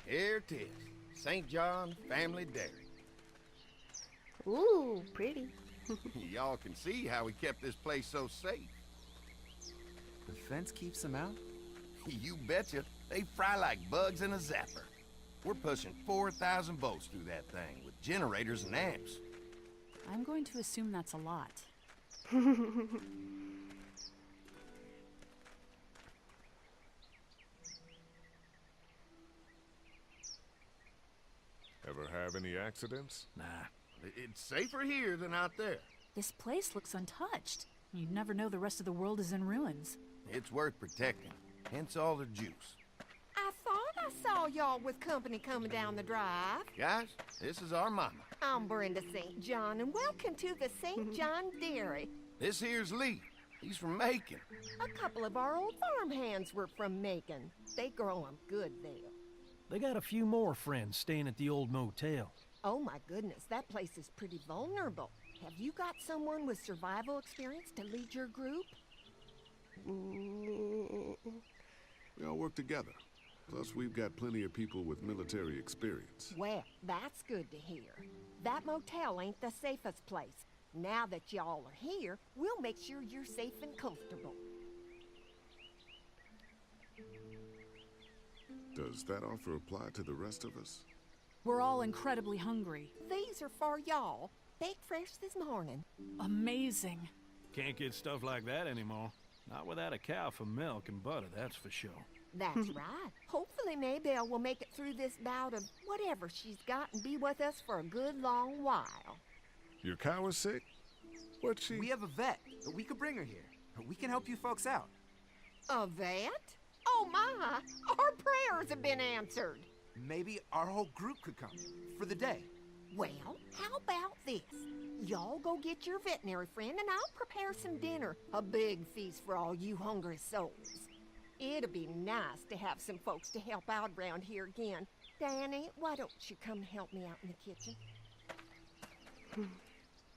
Here it is. St. John Family Dairy. Ooh, pretty. Y'all can see how we kept this place so safe. The fence keeps them out? You betcha. They fry like bugs in a zapper. We're pushing 4,000 volts through that thing with generators and amps. I'm going to assume that's a lot. Ever have any accidents? Nah, it's safer here than out there. This place looks untouched. You'd never know the rest of the world is in ruins. It's worth protecting, hence all the juice. I thought I saw y'all with company coming down the drive. Guys, this is our mama. I'm Brenda St. John, and welcome to the St. John Dairy. This here's Lee. He's from Macon. A couple of our old farmhands were from Macon. They grow 'em good there. They got a few more friends staying at the old motel. Oh my goodness, that place is pretty vulnerable. Have you got someone with survival experience to lead your group? Mm, We all work together. Plus, we've got plenty of people with military experience. Well, that's good to hear. That motel ain't the safest place. Now that y'all are here, we'll make sure you're safe and comfortable. Does that offer apply to the rest of us? We're all incredibly hungry. These are for y'all. Baked fresh this morning. Amazing. Can't get stuff like that anymore. Not without a cow for milk and butter, that's for sure. That's right. Hopefully Maybelle will make it through this bout of whatever she's got and be with us for a good long while. Your cow is sick? What's she? We have a vet. We could bring her here. We can help you folks out. A vet? Oh my! Our prayers have been answered. Maybe our whole group could come for the day. Well, how about this? Y'all go get your veterinary friend and I'll prepare some dinner. A big feast for all you hungry souls. It'd be nice to have some folks to help out around here again. Danny, why don't you come help me out in the kitchen?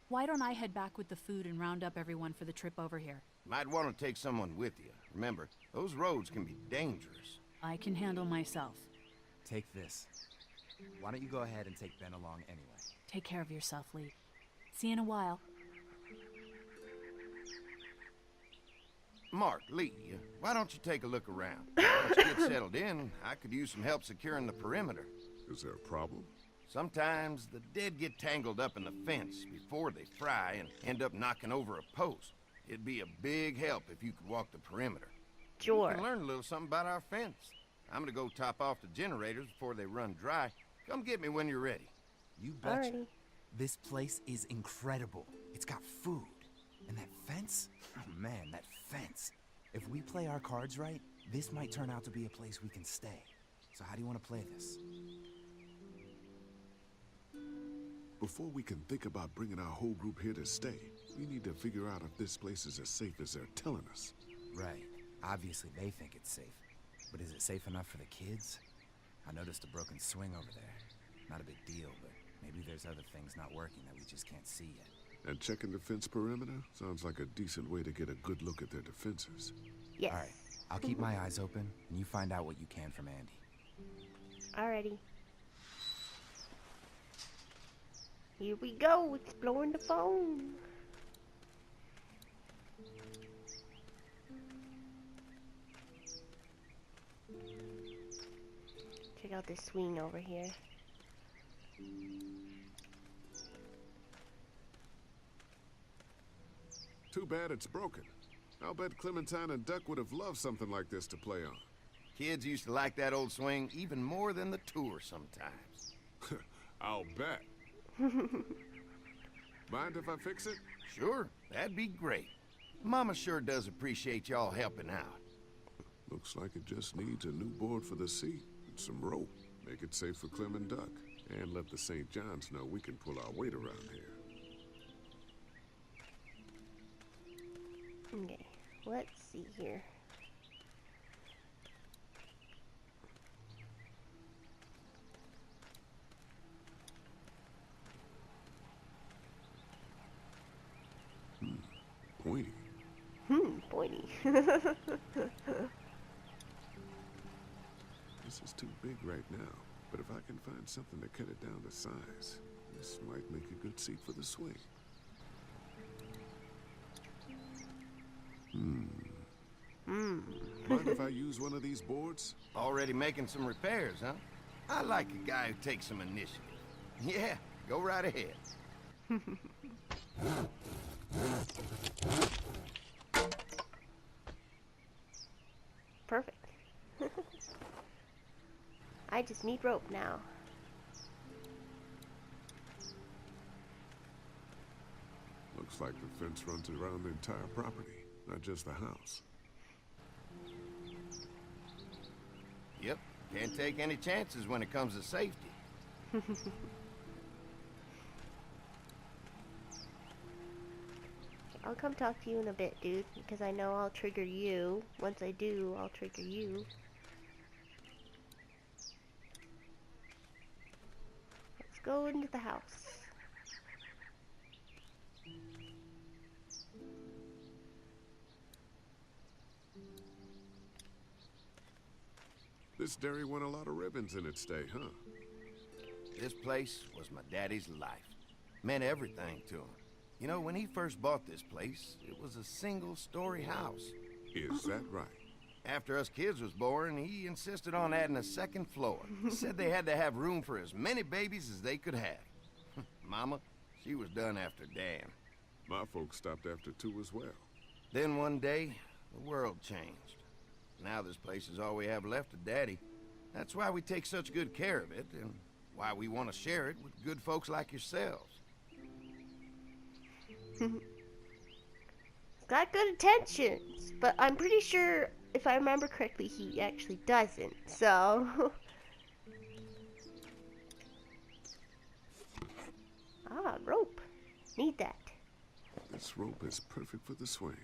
Why don't I head back with the food and round up everyone for the trip over here? Might want to take someone with you. Remember, those roads can be dangerous. I can handle myself. Take this. Why don't you go ahead and take Ben along anyway? Take care of yourself, Lee. See you in a while. Mark, Lee, why don't you take a look around? Once you get settled in, I could use some help securing the perimeter. Is there a problem? Sometimes the dead get tangled up in the fence before they fry and end up knocking over a post. It'd be a big help if you could walk the perimeter. sure. You can learn a little something about our fence. I'm gonna go top off the generators before they run dry. Come get me when you're ready. You betcha. Alrighty. This place is incredible. It's got food. And that fence? Oh man, that fence. If we play our cards right, this might turn out to be a place we can stay. So how do you want to play this? Before we can think about bringing our whole group here to stay, we need to figure out if this place is as safe as they're telling us. Right. Obviously they think it's safe. But is it safe enough for the kids? I noticed a broken swing over there. Not a big deal, but maybe there's other things not working that we just can't see yet. And checking the fence perimeter sounds like a decent way to get a good look at their defenses. Yes. Alright, I'll keep my eyes open, and you find out what you can from Andy. Alrighty. Here we go, exploring the phone. Check out this swing over here. Too bad it's broken. I'll bet Clementine and Duck would have loved something like this to play on. Kids used to like that old swing even more than the tour sometimes. I'll bet. Mind if I fix it? Sure, that'd be great. Mama sure does appreciate y'all helping out. Looks like it just needs a new board for the seat and some rope. Make it safe for Clem and Duck. And let the St. Johns know we can pull our weight around here. Okay, let's see here. Pointy. Pointy. This is too big right now. But if I can find something to cut it down to size, this might make a good seat for the swing. Mind if I use one of these boards? Already making some repairs, huh? I like a guy who takes some initiative. Yeah, go right ahead. Perfect. I just need rope now. Looks like the fence runs around the entire property, not just the house. Yep, can't take any chances when it comes to safety. I'll come talk to you in a bit, dude, because I know I'll trigger you. Once I do, I'll trigger you. Let's go into the house. This dairy won a lot of ribbons in its day, huh? This place was my daddy's life. Meant everything to him. You know, when he first bought this place, it was a single-story house. Is that right? After us kids was born, he insisted on adding a second floor. Said they had to have room for as many babies as they could have. Mama, she was done after Dan. My folks stopped after 2 as well. Then one day, the world changed. Now this place is all we have left of Daddy. That's why we take such good care of it, and why we want to share it with good folks like yourselves. Got good intentions, but I'm pretty sure, if I remember correctly, he actually doesn't, so... Ah, rope. Need that. This rope is perfect for the swing.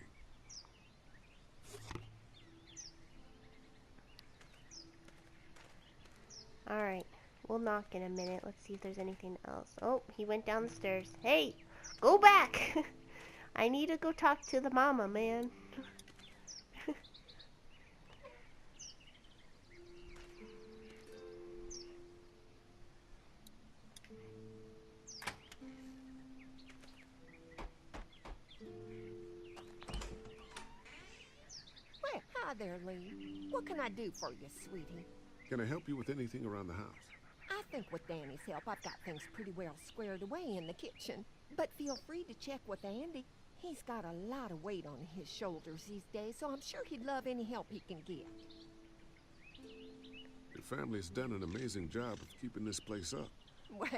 Alright, we'll knock in a minute. Let's see if there's anything else. Oh, he went down the stairs. Hey, go back! I need to go talk to the mama, man. Well, hi there, Lee. What can I do for you, sweetie? Can I help you with anything around the house? I think with Danny's help, I've got things pretty well squared away in the kitchen. But feel free to check with Andy. He's got a lot of weight on his shoulders these days, so I'm sure he'd love any help he can get. Your family's done an amazing job of keeping this place up. Well,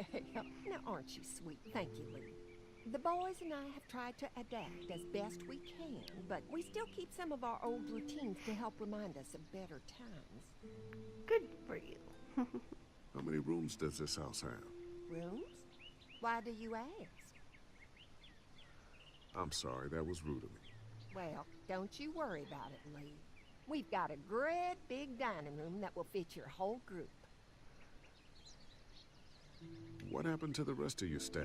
now aren't you sweet? Thank you, Lee. The boys and I have tried to adapt as best we can, but we still keep some of our old routines to help remind us of better times. Good for you. How many rooms does this house have? Rooms? Why do you ask? I'm sorry, that was rude of me. Well, don't you worry about it, Lee. We've got a great big dining room that will fit your whole group. What happened to the rest of your staff?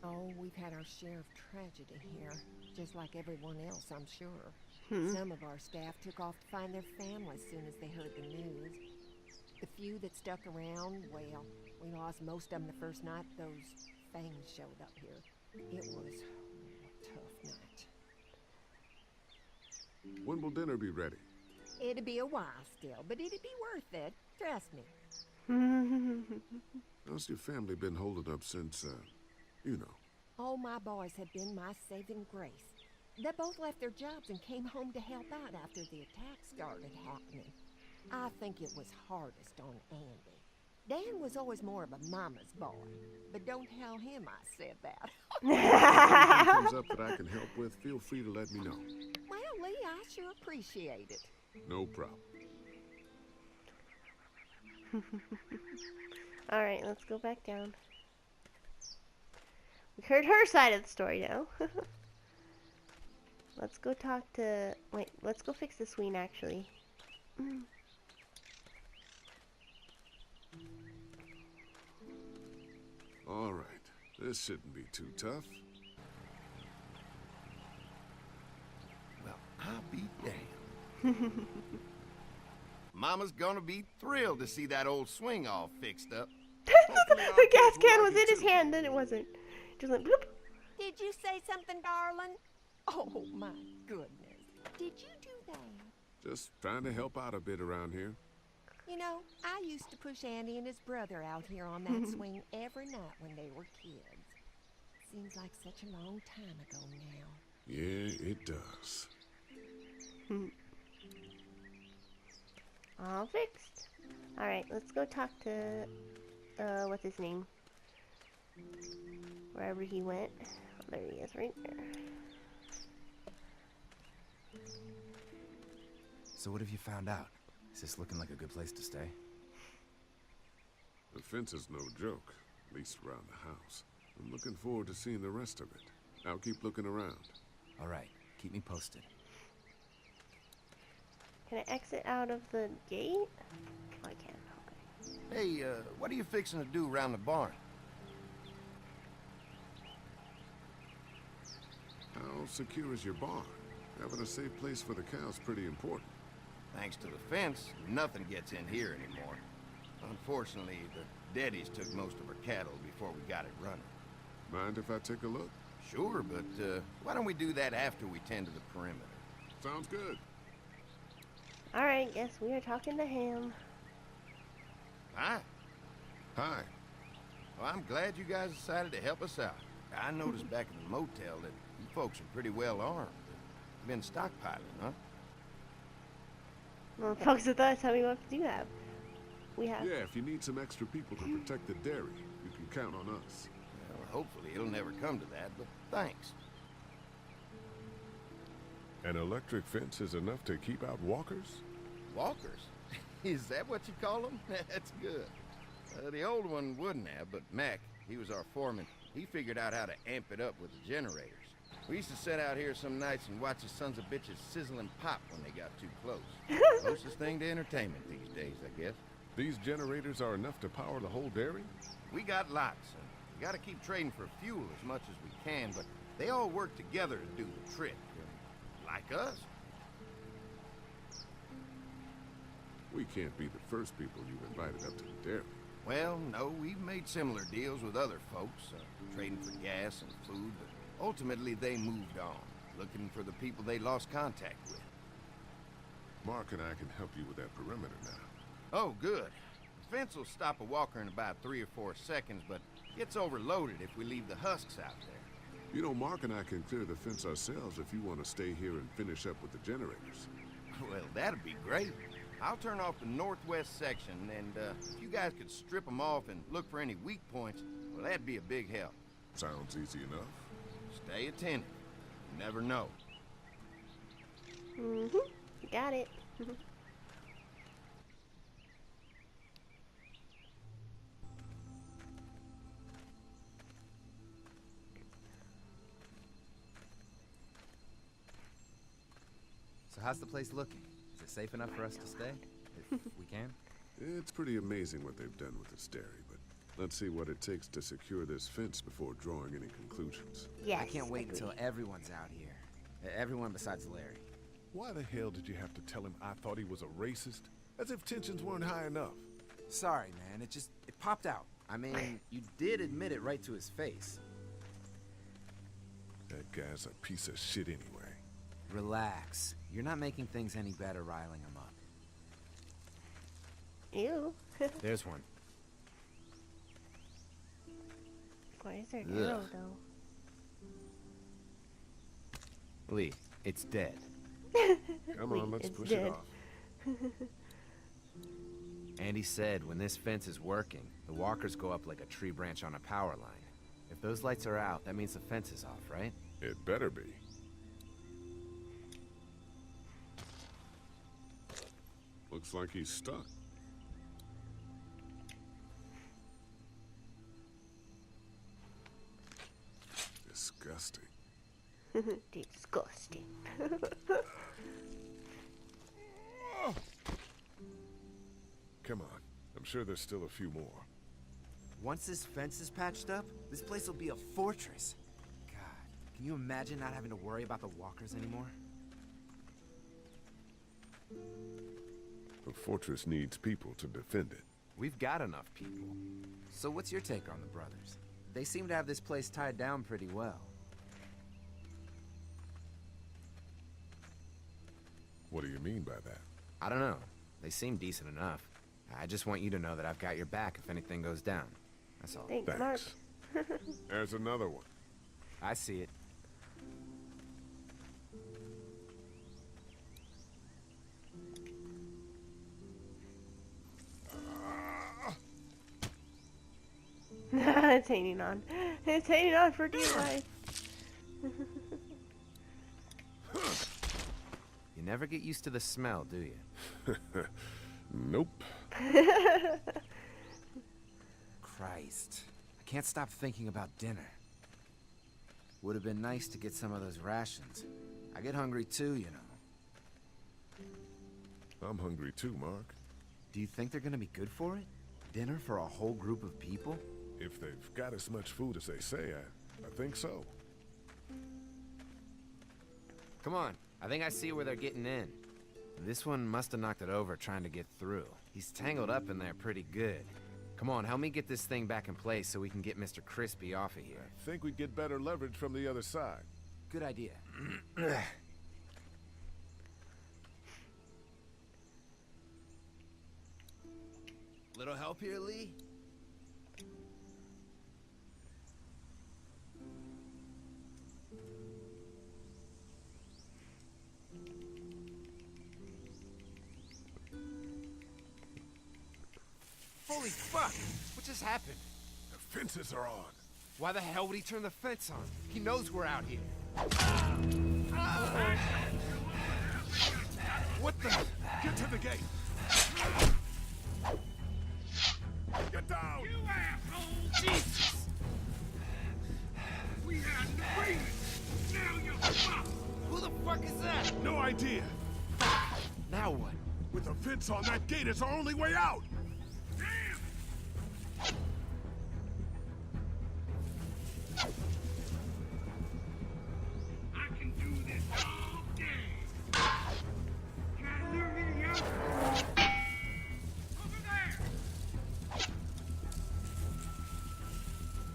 Oh, we've had our share of tragedy here, just like everyone else, I'm sure. Some of our staff took off to find their families as soon as they heard the news. The few that stuck around, well, we lost most of them the first night those things showed up here. It was a tough night. When will dinner be ready? It'll be a while still, but it'll be worth it. Trust me. How's your family been holding up since, you know? All my boys have been my saving grace. They both left their jobs and came home to help out after the attack started happening. I think it was hardest on Andy. Dan was always more of a mama's boy, but don't tell him I said that. If anything comes up that I can help with, feel free to let me know. Well, Lee, I sure appreciate it. No problem. Alright, let's go back down. We heard her side of the story now. Let's go talk to... Wait, let's go fix the swing, actually. All right, this shouldn't be too tough. Well, I'll be damned. Mama's gonna be thrilled to see that old swing all fixed up. The gas can was in his hand, then it wasn't. Just went bloop. Did you say something, darling? Oh, my goodness. Did you do that? Just trying to help out a bit around here. You know, I used to push Andy and his brother out here on that swing every night when they were kids. Seems like such a long time ago now. Yeah, it does. All fixed. Alright, let's go talk to, what's his name? Wherever he went. Oh, there he is, right there. So what have you found out? Is this looking like a good place to stay? The fence is no joke, at least around the house. I'm looking forward to seeing the rest of it. I'll keep looking around. All right, keep me posted. Can I exit out of the gate? Oh, I can. Okay. Hey, what are you fixing to do around the barn? How secure is your barn? Having a safe place for the cows pretty important. Thanks to the fence, nothing gets in here anymore. Unfortunately, the daddies took most of our cattle before we got it running. Mind if I take a look? Sure, but why don't we do that after we tend to the perimeter? Sounds good. Alright, guess we are talking to him. Hi. Hi. Well, I'm glad you guys decided to help us out. I noticed back in the motel that you folks are pretty well armed. Been stockpiling, huh? Well, folks with us, how many weapons do you have? We have. Yeah, if you need some extra people to protect the dairy, you can count on us. Well, hopefully it'll never come to that, but thanks. An electric fence is enough to keep out walkers? Walkers? Is that what you call them? That's good. The old one wouldn't have, but Mac, he was our foreman. He figured out how to amp it up with the generators. We used to sit out here some nights and watch the sons of bitches sizzle and pop when they got too close. Closest thing to entertainment these days, I guess. These generators are enough to power the whole dairy? We got lots, and we gotta keep trading for fuel as much as we can, but they all work together to do the trick. Like us. We can't be the first people you've invited up to the dairy. Well, no, we've made similar deals with other folks, trading for gas and food, but ultimately they moved on, looking for the people they lost contact with. Mark and I can help you with that perimeter now. Oh, good. The fence will stop a walker in about 3 or 4 seconds, but gets overloaded if we leave the husks out there. You know, Mark and I can clear the fence ourselves if you want to stay here and finish up with the generators. Well, that'd be great. I'll turn off the northwest section, and if you guys could strip them off and look for any weak points, well, that'd be a big help. Sounds easy enough. Stay attentive. You never know. Got it. So how's the place looking? Is it safe enough for us to stay? If we can? It's pretty amazing what they've done with this dairy, but let's see what it takes to secure this fence before drawing any conclusions. Yes. I can't wait agreed. until everyone's out here. Everyone besides Larry. Why the hell did you have to tell him I thought he was a racist? As if tensions weren't high enough. Sorry, man. It popped out. I mean, you did admit it right to his face. That guy's a piece of shit anyway. Relax. You're not making things any better riling him up. Ew. There's one. Why is there an arrow, though? Lee, it's dead. Come on, let's It's push dead. it off. Andy said when this fence is working, the walkers go up like a tree branch on a power line. If those lights are out, that means the fence is off, right? It better be. Looks like he's stuck. Disgusting. Disgusting. Come on. I'm sure there's still a few more. Once this fence is patched up, this place will be a fortress. God, can you imagine not having to worry about the walkers anymore? The fortress needs people to defend it. We've got enough people. So what's your take on the brothers? They seem to have this place tied down pretty well. What do you mean by that? I don't know. They seem decent enough. I just want you to know that I've got your back if anything goes down. That's all. Thanks, Mark. Thanks. There's another one. I see it. It's hanging on. It's hanging on for dear life. You never get used to the smell, do you? Nope. Christ. I can't stop thinking about dinner. Would have been nice to get some of those rations. I get hungry too, you know. I'm hungry too, Mark. Do you think they're gonna be good for it? Dinner for a whole group of people? If they've got as much food as they say, I think so. Come on. I think I see where they're getting in. This one must have knocked it over trying to get through. He's tangled up in there pretty good. Come on, help me get this thing back in place so we can get Mr. Crispy off of here. I think we'd get better leverage from the other side. Good idea. Little help here, Lee? Holy fuck! What just happened? The fences are on. Why the hell would he turn the fence on? He knows we're out here. What the? Get to the gate. Get down! You asshole! Jesus! We had an agreement. Now you're fucked. Who the fuck is that? No idea. Now what? With a fence on that gate, it's our only way out. Damn! I can do this all day. Try to lure me to you? Over there!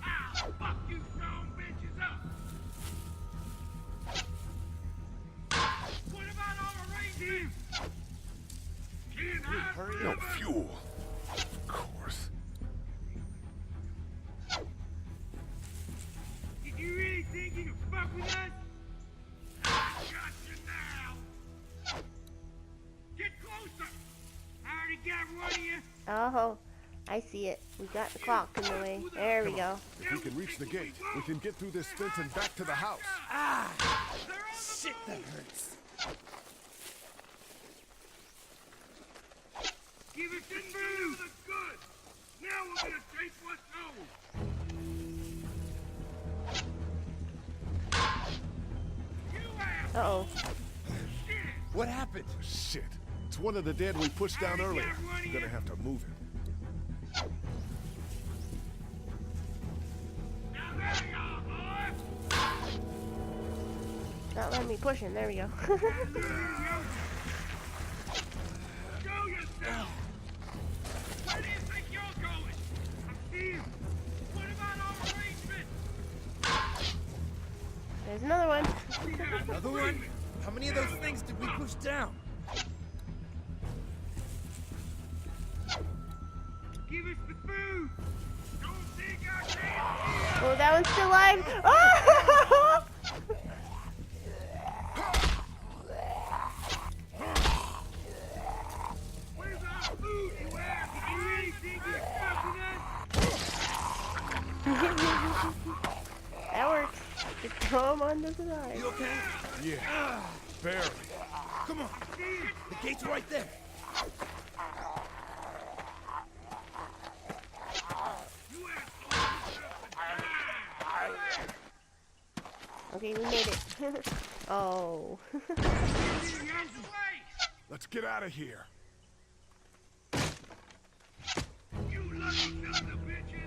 I'll fuck you strong bitches up! What about all arrangements? Can't hide No fuel. Of course. Did you really think you could fuck with us? I got you now! Get closer! I already got one of you! Oh, I see it. We got the clock in the way. There we go. If we can reach the gate, we can get through this fence and back to the house. They're on the Shit, that hurts. Give us the move! Good! Now we're gonna take what's ours! You asshole! Uh-oh. Shit! What happened? Shit. It's one of the dead we pushed down earlier. We're gonna have to move him. Now there you are, boys! Not letting me push him. There we go. Show yourself! Where do you think you're going? I see him! What about our arrangement? There's another one. We had an Another one? agreement. How many of those things did we push down? Give us the food! Don't think I can't! Oh, that one's still alive. Oh! Where's our food, you ass? You really think you're fucking us? That works. Just throw him onto the side. You okay? Yeah. Barely. Come on. The gate's right there. You assholes! Okay, we made it. Oh. Let's get out of here. You lucky sons of bitches!